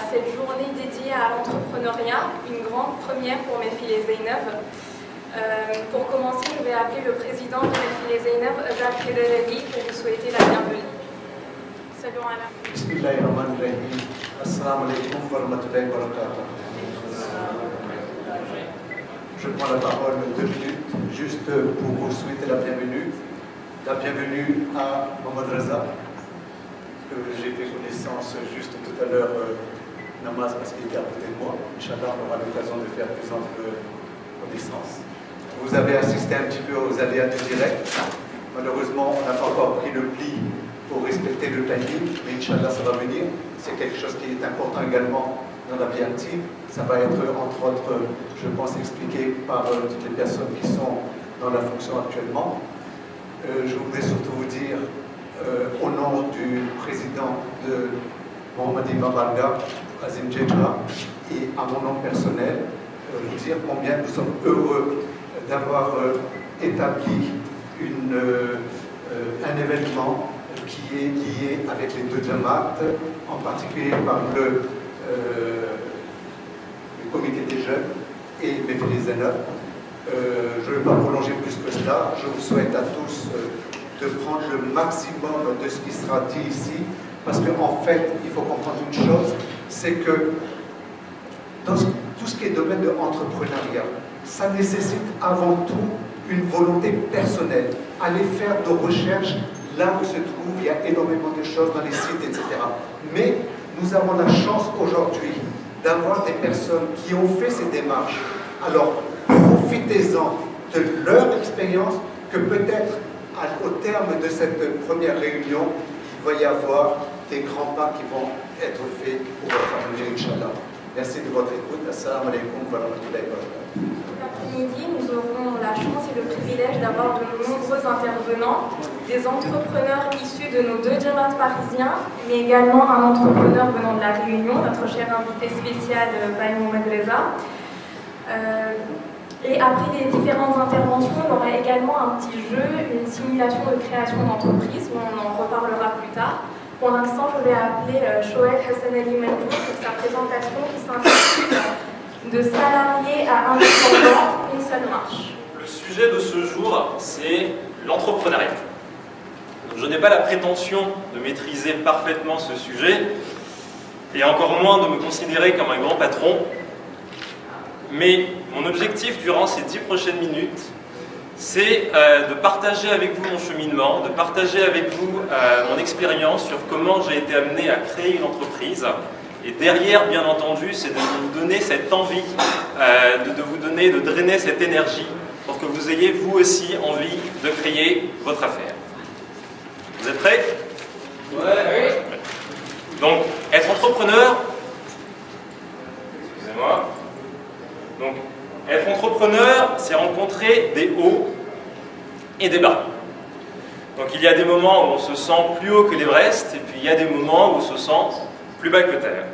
cette journée dédiée à l'entrepreneuriat, une grande première pour mes filles Zainab. Pour commencer, je vais appeler le président de mes filles Zainab, Jacques Kedelali, pour vous souhaiter la bienvenue. Salut à la. Bismillahirrahmanirrahim. Assalamu alaikum wa rahmatullahi wa barakatuh. Je prends la parole 2 minutes juste pour vous souhaiter la bienvenue. La bienvenue à Mohamed Reza, que j'ai fait connaissance juste tout à l'heure, Namaz, parce qu'il était à côté de moi. Inch'Allah, on aura l'occasion de faire plus ample connaissance. Vous avez assisté un petit peu aux aléas du direct. Malheureusement, on n'a pas encore pris le pli pour respecter le planning, mais Inch'Allah, ça va venir. C'est quelque chose qui est important également dans la vie active. Ça va être, entre autres, je pense, expliqué par toutes les personnes qui sont dans la fonction actuellement. Je voudrais surtout vous dire, au nom du président de Mohamed Imam Alga, Azim Djedra, et à mon nom personnel, vous dire combien nous sommes heureux d'avoir établi un événement qui est lié avec les deux Jamaat, en particulier par le comité des jeunes et Mefili Zainab. Je ne vais pas prolonger plus que cela. Je vous souhaite à tous de prendre le maximum de ce qui sera dit ici, parce qu'en fait, il faut comprendre une chose, c'est que dans tout ce qui est domaine de l'entrepreneuriat, ça nécessite avant tout une volonté personnelle. Aller faire de recherches là où se trouve, il y a énormément de choses dans les sites, etc. Mais nous avons la chance aujourd'hui d'avoir des personnes qui ont fait ces démarches. Alors, profitez-en de leur expérience, que peut-être au terme de cette première réunion, il va y avoir des grands pas qui vont être faits pour votre avenir, Inch'Allah. Merci de votre écoute. Assalamu alaikum wa rahmatullahi wa barakatuh. Cet après-midi, nous aurons la chance et le privilège d'avoir de nombreux intervenants, des entrepreneurs issus de nos deux Jamaat parisiens, mais également un entrepreneur venant de la Réunion, notre cher invité spécial, Baye Mohamed Reza. Et après les différentes interventions, on aura également un petit jeu, une simulation de création d'entreprise, mais on en reparlera plus tard. Pour l'instant, je vais appeler Shoaib Hassan Ali Mendour pour sa présentation qui s'intitule De salarié à indépendant, une seule marche. Le sujet de ce jour, c'est l'entrepreneuriat. Je n'ai pas la prétention de maîtriser parfaitement ce sujet, et encore moins de me considérer comme un grand patron. Mais mon objectif durant ces 10 prochaines minutes, c'est de partager avec vous mon cheminement, de partager avec vous mon expérience sur comment j'ai été amené à créer une entreprise. Et derrière, bien entendu, c'est de vous donner cette envie, de drainer cette énergie pour que vous ayez vous aussi envie de créer votre affaire. Vous êtes prêts? Ouais. Donc, être entrepreneur, excusez-moi. Donc, être entrepreneur, c'est rencontrer des hauts et des bas. Donc, il y a des moments où on se sent plus haut que l'Everest, et puis il y a des moments où on se sent plus bas que terre.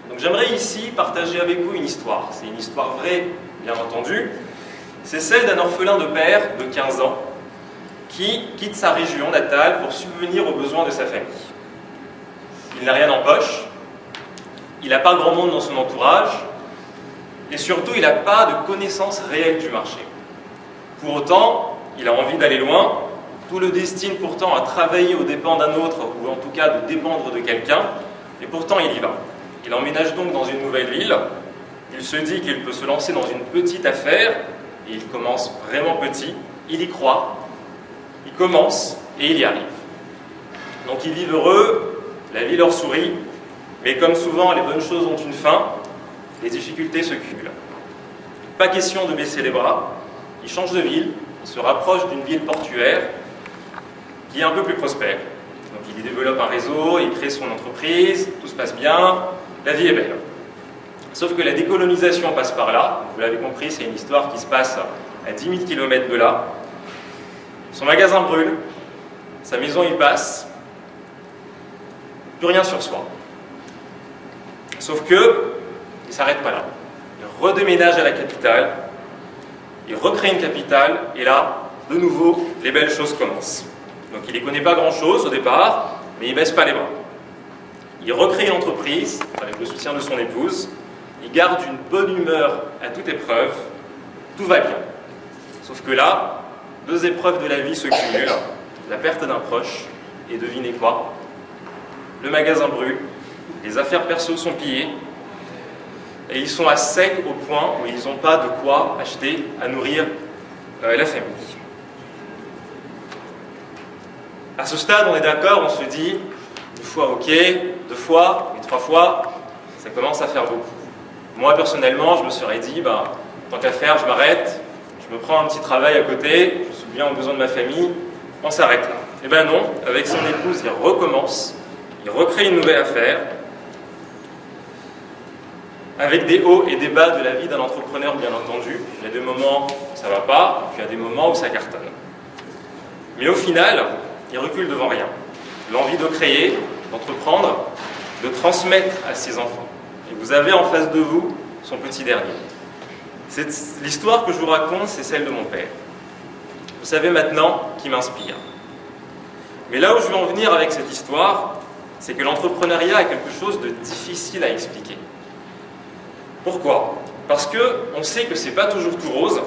Donc, j'aimerais ici partager avec vous une histoire. C'est une histoire vraie, bien entendu. C'est celle d'un orphelin de père de 15 ans qui quitte sa région natale pour subvenir aux besoins de sa famille. Il n'a rien en poche, il n'a pas grand monde dans son entourage, et surtout, il n'a pas de connaissance réelle du marché. Pour autant, il a envie d'aller loin, tout le destine pourtant à travailler aux dépens d'un autre, ou en tout cas de dépendre de quelqu'un, et pourtant il y va. Il emménage donc dans une nouvelle ville, il se dit qu'il peut se lancer dans une petite affaire, et il commence vraiment petit, il y croit, il commence, et il y arrive. Donc ils vivent heureux, la vie leur sourit, mais comme souvent les bonnes choses ont une fin, les difficultés se cumulent. Pas question de baisser les bras, il change de ville, il se rapproche d'une ville portuaire qui est un peu plus prospère. Donc il y développe un réseau, il crée son entreprise, tout se passe bien, la vie est belle. Sauf que la décolonisation passe par là, vous l'avez compris, c'est une histoire qui se passe à 10 000 km de là. Son magasin brûle, sa maison y passe, plus rien sur soi. Sauf que il ne s'arrête pas là. Il redéménage à la capitale, il recrée une capitale, et là, de nouveau, les belles choses commencent. Donc il n'y connaît pas grand-chose au départ, mais il ne baisse pas les bras. il recrée une entreprise avec le soutien de son épouse, il garde une bonne humeur à toute épreuve, tout va bien. Sauf que là, 2 épreuves de la vie se cumulent, la perte d'un proche, et devinez quoi? Le magasin brûle, les affaires perso sont pillées, et ils sont à sec au point où ils n'ont pas de quoi acheter à nourrir la famille. À ce stade, on est d'accord, on se dit, 1 fois ok, 2 fois, mais 3 fois, ça commence à faire beaucoup. Moi, personnellement, je me serais dit, tant qu'à faire, je m'arrête, je me prends un petit travail à côté, je subviens aux besoins de ma famille, on s'arrête là. Eh bien non, avec son épouse, il recommence, il recrée une nouvelle affaire, avec des hauts et des bas de la vie d'un entrepreneur, bien entendu. Il y a des moments où ça ne va pas, puis il y a des moments où ça cartonne. Mais au final, il recule devant rien. L'envie de créer, d'entreprendre, de transmettre à ses enfants. Et vous avez en face de vous son petit dernier. L'histoire que je vous raconte, c'est celle de mon père. Vous savez maintenant qui m'inspire. Mais là où je veux en venir avec cette histoire, c'est que l'entrepreneuriat est quelque chose de difficile à expliquer. Pourquoi? Parce qu'on sait que ce n'est pas toujours tout rose,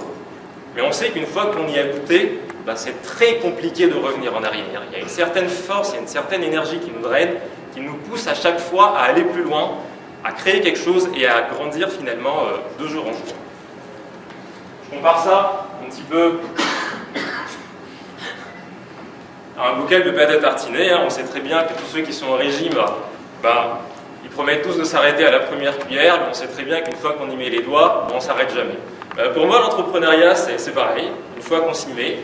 mais on sait qu'une fois qu'on y a goûté, c'est très compliqué de revenir en arrière. Il y a une certaine force, il y a une certaine énergie qui nous draine, qui nous pousse à chaque fois à aller plus loin, à créer quelque chose et à grandir finalement de jour en jour. Je compare ça un petit peu à un bocal de pâte à tartiner. On sait très bien que tous ceux qui sont au régime, ils promettent tous de s'arrêter à la première cuillère, mais on sait très bien qu'une fois qu'on y met les doigts, on ne s'arrête jamais. Pour moi, l'entrepreneuriat, c'est pareil. Une fois qu'on s'y met,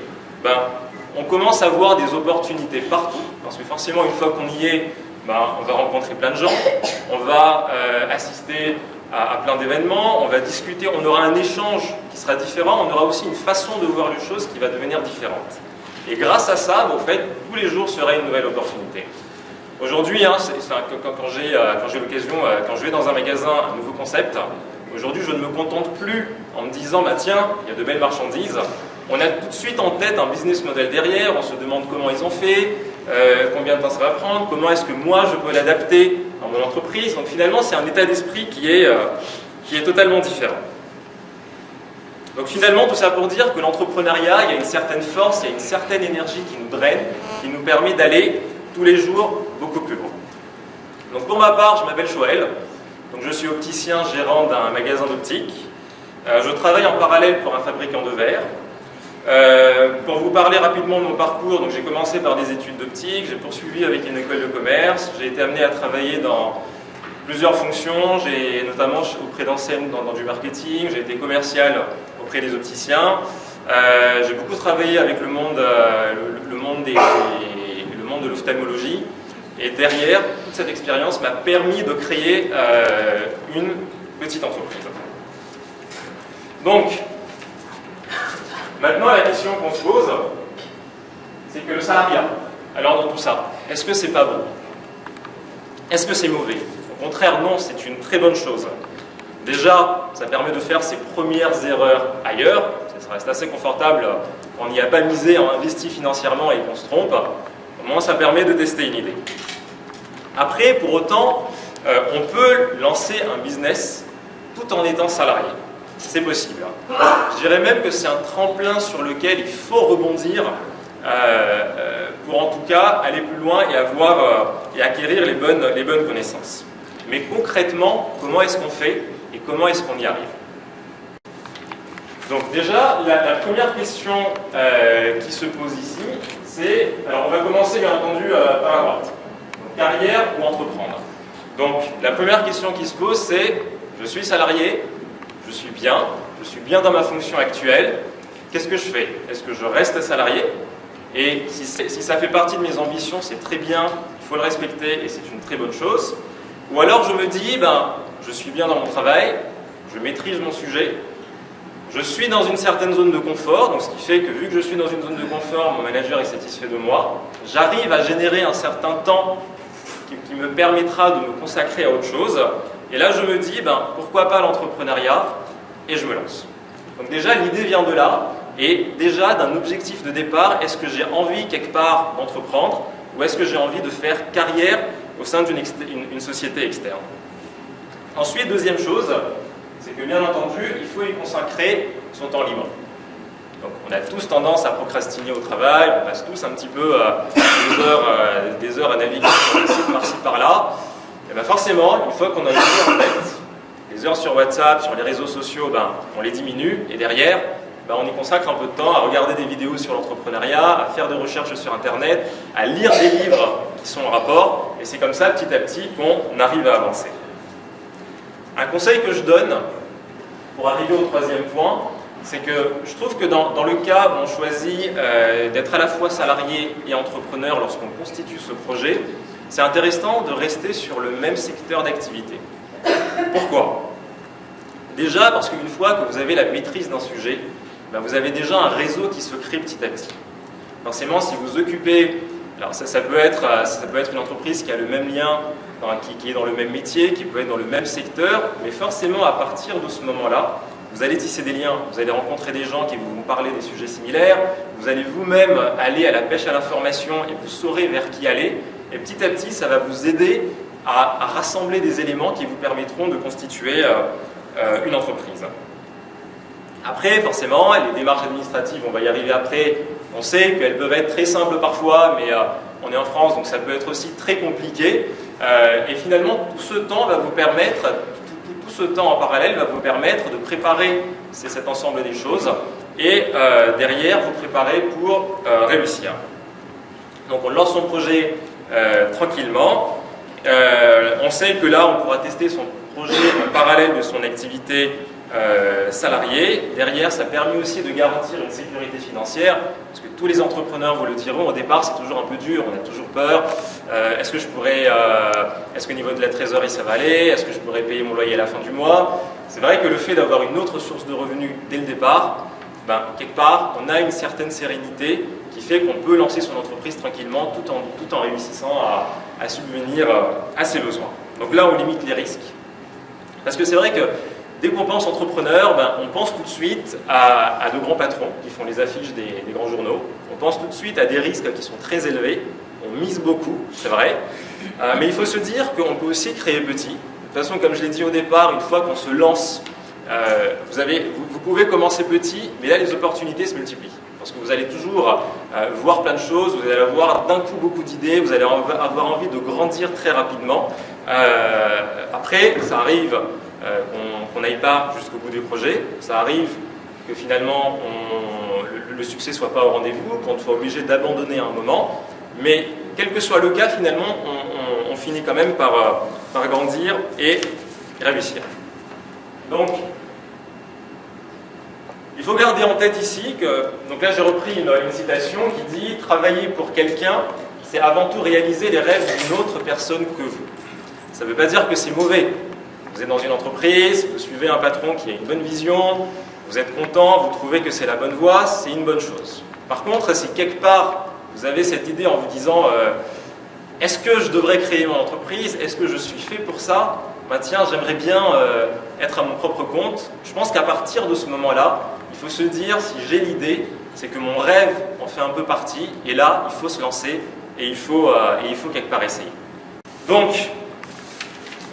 on commence à voir des opportunités partout, parce que forcément, une fois qu'on y est, on va rencontrer plein de gens, on va assister à plein d'événements, on va discuter, on aura un échange qui sera différent, on aura aussi une façon de voir les choses qui va devenir différente. Et grâce à ça, en fait, tous les jours sera une nouvelle opportunité. Aujourd'hui, quand j'ai l'occasion, quand je vais dans un magasin, un nouveau concept, aujourd'hui je ne me contente plus en me disant tiens, il y a de belles marchandises. On a tout de suite en tête un business model derrière, on se demande comment ils ont fait, combien de temps ça va prendre, comment est-ce que moi je peux l'adapter à mon entreprise. Donc finalement c'est un état d'esprit qui est totalement différent. Donc finalement tout ça pour dire que l'entrepreneuriat, il y a une certaine force, il y a une certaine énergie qui nous draine, qui nous permet d'aller tous les jours beaucoup plus loin. Donc pour ma part, je m'appelle Joël, donc je suis opticien gérant d'un magasin d'optique. Je travaille en parallèle pour un fabricant de verre. Pour vous parler rapidement de mon parcours, j'ai commencé par des études d'optique, j'ai poursuivi avec une école de commerce, j'ai été amené à travailler dans plusieurs fonctions, j'ai notamment auprès d'enseignes dans du marketing, j'ai été commercial auprès des opticiens, j'ai beaucoup travaillé avec le monde de l'ophtalmologie, et derrière, toute cette expérience m'a permis de créer une petite entreprise. Donc, maintenant la question qu'on se pose, c'est que le salariat, alors dans tout ça, est-ce que c'est pas bon? Est-ce que c'est mauvais? Au contraire, non, c'est une très bonne chose. Déjà, ça permet de faire ses premières erreurs ailleurs, ça reste assez confortable, on n'y a pas misé, on investit financièrement et qu'on se trompe, au moins ça permet de tester une idée. Après, pour autant, on peut lancer un business tout en étant salarié. C'est possible. Je dirais même que c'est un tremplin sur lequel il faut rebondir pour en tout cas aller plus loin et acquérir les bonnes connaissances. Mais concrètement, comment est-ce qu'on fait et comment est-ce qu'on y arrive? Donc déjà, la première question qui se pose ici, c'est, alors on va commencer bien entendu par la droite, donc, carrière ou entreprendre. Donc la première question qui se pose, c'est, je suis salarié, je suis bien dans ma fonction actuelle, qu'est-ce que je fais? Est-ce que je reste salarié? Et si ça fait partie de mes ambitions, c'est très bien, il faut le respecter et c'est une très bonne chose. Ou alors je me dis, je suis bien dans mon travail, je maîtrise mon sujet, je suis dans une certaine zone de confort, donc ce qui fait que vu que je suis dans une zone de confort, mon manager est satisfait de moi, j'arrive à générer un certain temps qui me permettra de me consacrer à autre chose. Et là, je me dis, pourquoi pas l'entrepreneuriat? Et je me lance. Donc déjà, l'idée vient de là, et déjà d'un objectif de départ, est-ce que j'ai envie quelque part d'entreprendre, ou est-ce que j'ai envie de faire carrière au sein d'une société externe. Ensuite, deuxième chose, c'est que bien entendu, il faut y consacrer son temps libre. Donc, on a tous tendance à procrastiner au travail, on passe tous un petit peu des heures à naviguer sur les sites par-ci par-là. Et bien forcément, une fois qu'on a mis en tête les heures sur WhatsApp, sur les réseaux sociaux, ben, on les diminue et derrière, ben, on y consacre un peu de temps à regarder des vidéos sur l'entrepreneuriat, à faire des recherches sur Internet, à lire des livres qui sont en rapport, et c'est comme ça, petit à petit, qu'on arrive à avancer. Un conseil que je donne, pour arriver au troisième point, c'est que je trouve que dans le cas où on choisit d'être à la fois salarié et entrepreneur lorsqu'on constitue ce projet, c'est intéressant de rester sur le même secteur d'activité. Pourquoi? Déjà parce qu'une fois que vous avez la maîtrise d'un sujet, ben vous avez déjà un réseau qui se crée petit à petit. Forcément, si vous occupez, alors ça peut être une entreprise qui a le même lien, qui est dans le même métier, qui peut être dans le même secteur, mais forcément à partir de ce moment-là, vous allez tisser des liens, vous allez rencontrer des gens qui vont vous parler des sujets similaires, vous allez vous-même aller à la pêche à l'information et vous saurez vers qui aller, et petit à petit, ça va vous aider à rassembler des éléments qui vous permettront de constituer une entreprise. Après, forcément, les démarches administratives, on va y arriver après, on sait qu'elles peuvent être très simples parfois, mais on est en France, donc ça peut être aussi très compliqué. Et finalement, tout ce temps va vous permettre, tout ce temps en parallèle va vous permettre de préparer cet ensemble des choses et derrière, vous préparer pour réussir. Donc on lance son projet tranquillement. On sait que là, on pourra tester son projet en parallèle de son activité salariée. Derrière, ça permet aussi de garantir une sécurité financière, parce que tous les entrepreneurs vous le diront, au départ, c'est toujours un peu dur, on a toujours peur. Est-ce qu'au niveau de la trésorerie, ça va aller? Est-ce que je pourrais payer mon loyer à la fin du mois? C'est vrai que le fait d'avoir une autre source de revenus dès le départ, ben, quelque part, on a une certaine sérénité qui fait qu'on peut lancer son entreprise tranquillement tout en réussissant à subvenir à ses besoins. Donc là, on limite les risques. Parce que c'est vrai que dès qu'on pense entrepreneur, ben, on pense tout de suite à de grands patrons qui font les affiches des grands journaux. On pense tout de suite à des risques qui sont très élevés. On mise beaucoup, c'est vrai. Mais il faut se dire qu'on peut aussi créer petit. De toute façon, comme je l'ai dit au départ, une fois qu'on se lance, vous pouvez commencer petit, mais là, les opportunités se multiplient. Parce que vous allez toujours voir plein de choses, vous allez avoir d'un coup beaucoup d'idées, vous allez avoir envie de grandir très rapidement. Après, ça arrive qu'on n'aille pas jusqu'au bout du projet, ça arrive que finalement le succès ne soit pas au rendez-vous, qu'on soit obligé d'abandonner à un moment, mais quel que soit le cas, finalement, on finit quand même par grandir et réussir. Donc, il faut garder en tête ici que, donc là j'ai repris une citation qui dit « Travailler pour quelqu'un, c'est avant tout réaliser les rêves d'une autre personne que vous ». Ça ne veut pas dire que c'est mauvais. Vous êtes dans une entreprise, vous suivez un patron qui a une bonne vision, vous êtes content, vous trouvez que c'est la bonne voie, c'est une bonne chose. Par contre, si quelque part vous avez cette idée en vous disant est-ce que je devrais créer mon entreprise, est-ce que je suis fait pour ça, ben tiens, j'aimerais bien être à mon propre compte, je pense qu'à partir de ce moment-là, il faut se dire, si j'ai l'idée, c'est que mon rêve en fait un peu partie, et là, il faut se lancer, et il faut quelque part essayer. Donc,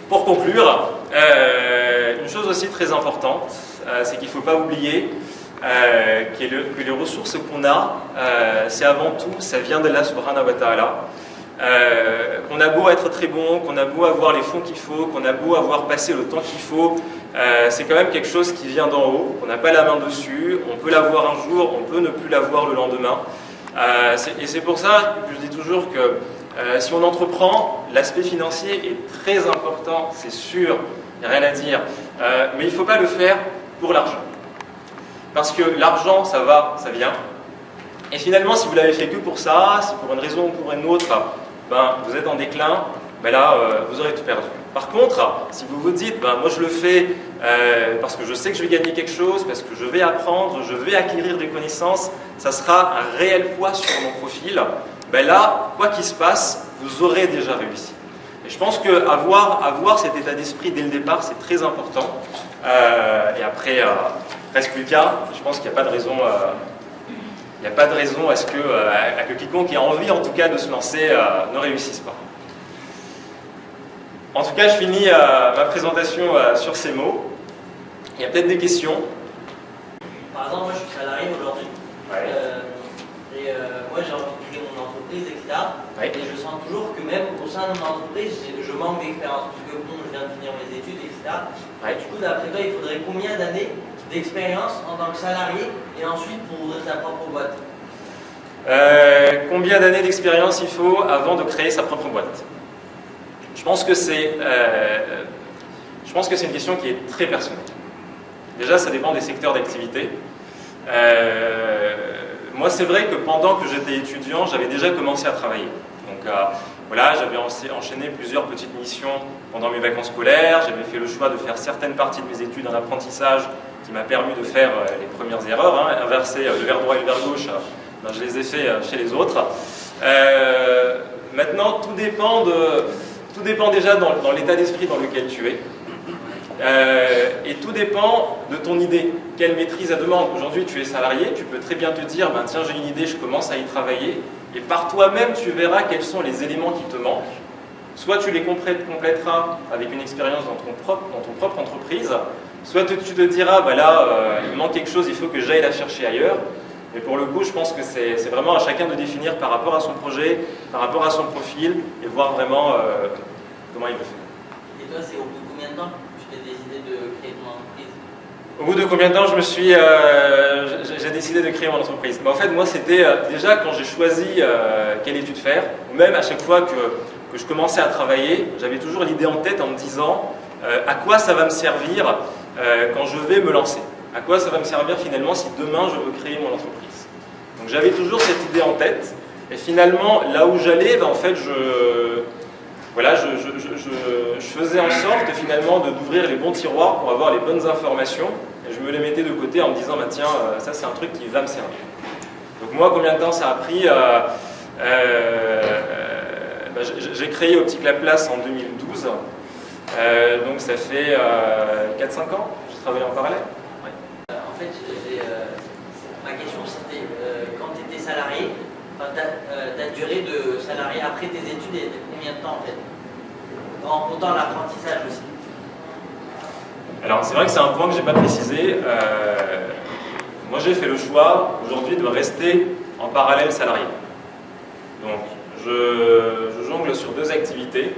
pour conclure, une chose aussi très importante, c'est qu'il ne faut pas oublier que les ressources qu'on a, c'est avant tout, ça vient d'Allah subhanahu wa ta'ala. Qu'on a beau être très bon, qu'on a beau avoir les fonds qu'il faut, qu'on a beau avoir passé le temps qu'il faut, c'est quand même quelque chose qui vient d'en haut, on n'a pas la main dessus, on peut l'avoir un jour, on peut ne plus l'avoir le lendemain. Et c'est pour ça que je dis toujours que si on entreprend, l'aspect financier est très important, c'est sûr, il n'y a rien à dire, mais il ne faut pas le faire pour l'argent. Parce que l'argent, ça va, ça vient. Et finalement, si vous l'avez fait que pour ça, si pour une raison ou pour une autre, ben, vous êtes en déclin, ben là, vous aurez tout perdu. Par contre, si vous vous dites, ben, moi je le fais parce que je sais que je vais gagner quelque chose, parce que je vais apprendre, je vais acquérir des connaissances, ça sera un réel poids sur mon profil, ben là, quoi qu'il se passe, vous aurez déjà réussi. Et je pense qu'avoir cet état d'esprit dès le départ, c'est très important. Et après, reste plus qu'à, je pense qu'il n'y a pas de raison... Il n'y a pas de raison à ce que quiconque ait envie, en tout cas, de se lancer ne réussisse pas. En tout cas, je finis ma présentation sur ces mots. Il y a peut-être des questions. Par exemple, moi je suis salarié aujourd'hui. Ouais. Moi j'ai envie de créer mon entreprise, etc. Ouais. Et je sens toujours que même au sein de mon entreprise, je manque d'expérience. Parce que bon, je viens de finir mes études, etc. Ouais. Et du coup, d'après toi, il faudrait combien d'années d'expérience en tant que salarié et ensuite pour ouvrir sa propre boîte? Combien d'années d'expérience il faut avant de créer sa propre boîte? Je pense que c'est une question qui est très personnelle. Déjà, ça dépend des secteurs d'activité. Moi, c'est vrai que pendant que j'étais étudiant, j'avais déjà commencé à travailler. Donc voilà, j'avais enchaîné plusieurs petites missions pendant mes vacances scolaires. J'avais fait le choix de faire certaines parties de mes études en apprentissage qui m'a permis de faire les premières erreurs. Inverser le verre droit et le verre gauche, je les ai fait chez les autres. Maintenant, tout dépend déjà dans l'état d'esprit dans lequel tu es. Et tout dépend de ton idée. Quelle maîtrise elle demande? Aujourd'hui, tu es salarié, tu peux très bien te dire, tiens, j'ai une idée, je commence à y travailler. Et par toi-même, tu verras quels sont les éléments qui te manquent. Soit tu les compléteras avec une expérience dans ton propre entreprise, soit tu te diras, il manque quelque chose, il faut que j'aille la chercher ailleurs. Mais pour le coup, je pense que c'est vraiment à chacun de définir par rapport à son projet, par rapport à son profil, et voir vraiment comment il veut faire. Et toi, c'est au bout de combien de temps que tu t'es décidé de créer ton entreprise? Au bout de combien de temps j'ai décidé de créer mon entreprise? En fait, moi, c'était déjà quand j'ai choisi quelle étude faire, ou même à chaque fois que je commençais à travailler, j'avais toujours l'idée en tête en me disant à quoi ça va me servir quand je vais me lancer. À quoi ça va me servir finalement si demain je veux créer mon entreprise. Donc j'avais toujours cette idée en tête, et finalement, là où j'allais, en fait, je faisais en sorte finalement d'ouvrir les bons tiroirs pour avoir les bonnes informations, et je me les mettais de côté en me disant tiens, ça c'est un truc qui va me servir. Donc moi, combien de temps ça a pris? J'ai créé Optique Laplace en 2012, donc ça fait 4-5 ans que je travaille en parallèle. En fait, ma question c'était quand tu étais salarié, ta durée de salarié après tes études était de combien de temps en fait? En comptant l'apprentissage aussi. Alors c'est vrai que c'est un point que je n'ai pas précisé. Moi j'ai fait le choix aujourd'hui de rester en parallèle salarié. Donc je jongle sur deux activités.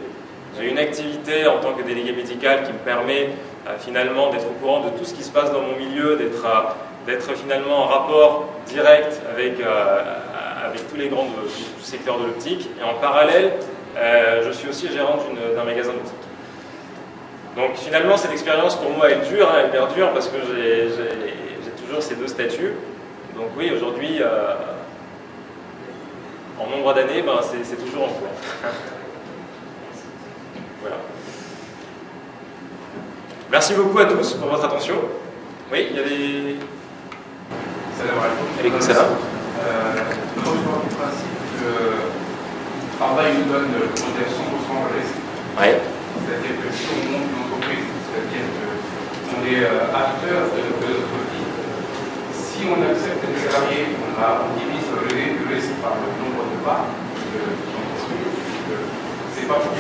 J'ai une activité en tant que délégué médical qui me permet finalement d'être au courant de tout ce qui se passe dans mon milieu, d'être finalement en rapport direct avec tous les grands du secteur de l'optique. Et en parallèle, je suis aussi gérant d'un magasin d'optique. Donc finalement, cette expérience pour moi est dure, elle perdure parce que j'ai toujours ces deux statuts. Donc oui, aujourd'hui, en nombre d'années, c'est toujours en cours. Voilà. Merci beaucoup à tous pour votre attention. Oui, il y a des... Salam alaikum. Alaikum salam. Moi, je pars du principe que le travail nous donne le modèle 100% risque. Ouais. C'est-à-dire que si on monte une entreprise, c'est-à-dire qu'on est acteur de notre vie, si on accepte d'être salarié, on divise le risque par le nombre de parts de l'entreprise. C'est pas pour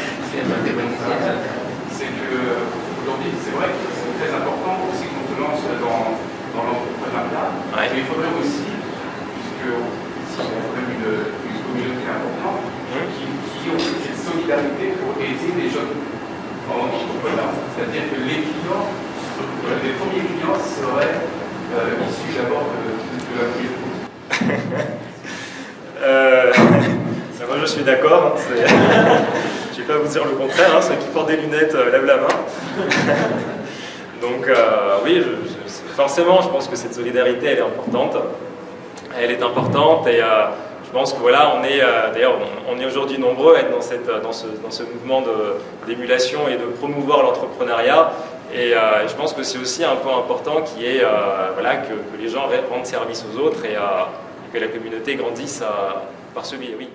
c'est que aujourd'hui, c'est vrai que c'est très important aussi qu'on se lance dans l'entrepreneuriat. Ouais. Mais il faudrait aussi, puisque s'il y a quand même une communauté importante, qui ont cette solidarité pour aider les jeunes entrepreneurs. C'est-à-dire que les clients, les premiers clients seraient issus d'abord de la communauté. Moi je suis d'accord. Je ne vais pas vous dire le contraire, ceux qui portent des lunettes lèvent la main. Donc oui, forcément, je pense que cette solidarité, elle est importante. Elle est importante et je pense que voilà, d'ailleurs, on est aujourd'hui nombreux à être dans ce mouvement d'émulation et de promouvoir l'entrepreneuriat. Et je pense que c'est aussi un point important qui est que les gens rendent service aux autres et que la communauté grandisse par ce biais, oui.